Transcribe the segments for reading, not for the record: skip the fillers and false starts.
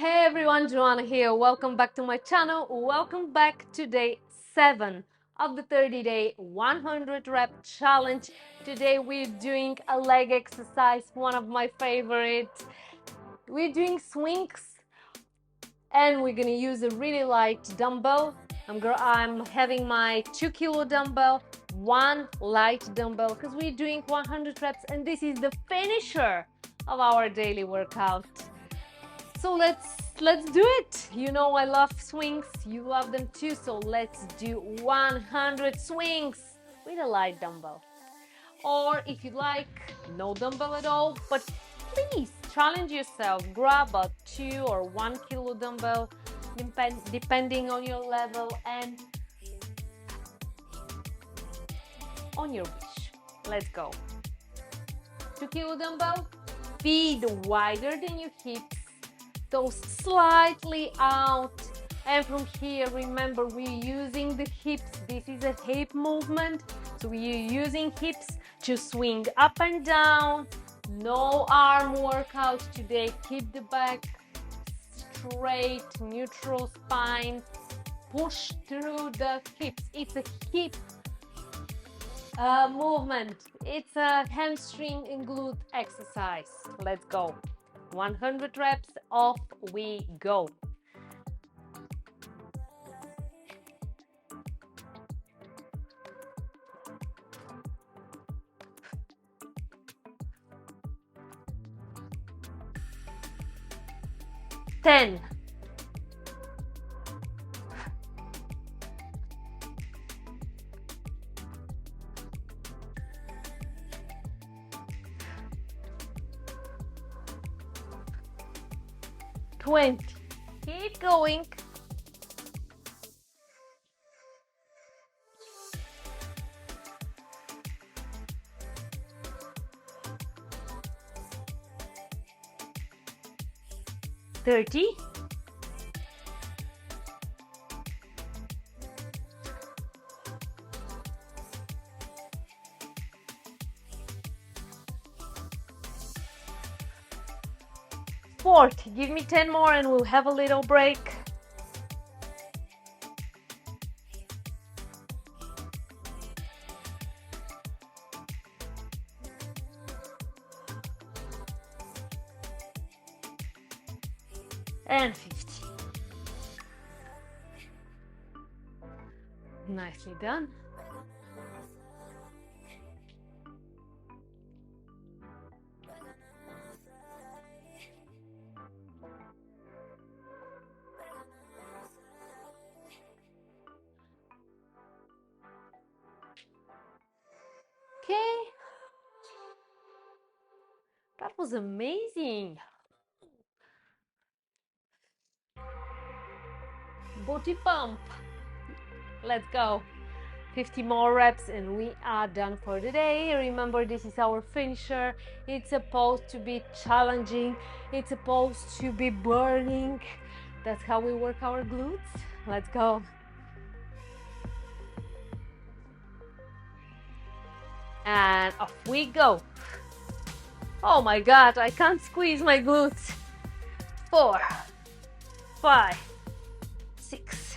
Hey everyone, Joana here. Welcome back to my channel. Welcome back to day 7 of the 30-day 100 rep challenge. Today we're doing a leg exercise, one of my favorites. We're doing swings and we're gonna use a really light dumbbell. I'm having my 2 kilo dumbbell, one light dumbbell, because we're doing 100 reps and this is the finisher of our daily workout. So let's do it. You know I love swings, you love them too, so let's do 100 swings with a light dumbbell. Or if you like, no dumbbell at all, but please challenge yourself. Grab a 2 or 1 kilo dumbbell, depending on your level and on your wish. Let's go. 2 kilo dumbbell, feet wider than your hips, toes slightly out, and from here remember we're using the hips. This is a hip movement, so we're using hips to swing up and down. No arm workout today. Keep the back straight, neutral spine, push through the hips. It's a hip movement. It's a hamstring and glute exercise. Let's go. 100 reps, off we go. Ten. 20. Keep going. 30. 40. Give me 10 more and we'll have a little break. And 50. Nicely done. Okay. That was amazing. Booty pump. Let's go. 50 more reps and we are done for the day. Remember, this is our finisher. It's supposed to be challenging. It's supposed to be burning. That's how we work our glutes. Let's go. And off we go. Oh my God, I can't squeeze my glutes. 4, 5, 6,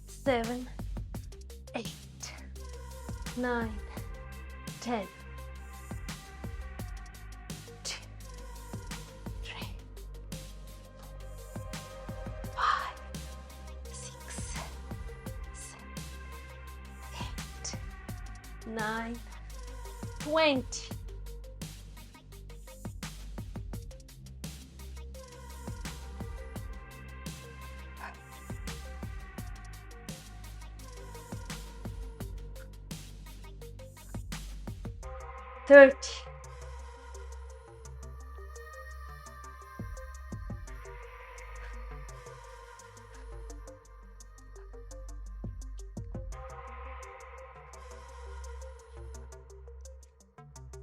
7, 8, 9, 10, 2, 3, 4, 5, 6, 7, 8, 9, 20. 30.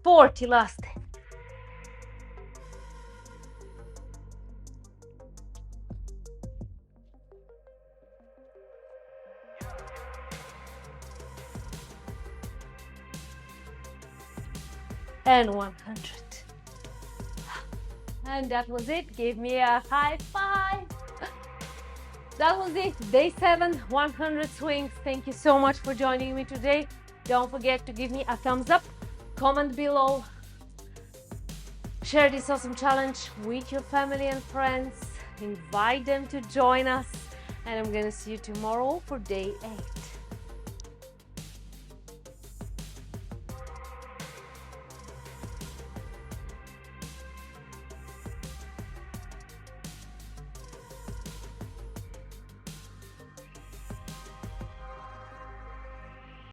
40 last. And 100. And that was it. Give me a high five. That was it. Day 7, 100 swings. Thank you so much for joining me today. Don't forget to give me a thumbs up, comment below, share this awesome challenge with your family and friends, invite them to join us, and I'm gonna see you tomorrow for day 8.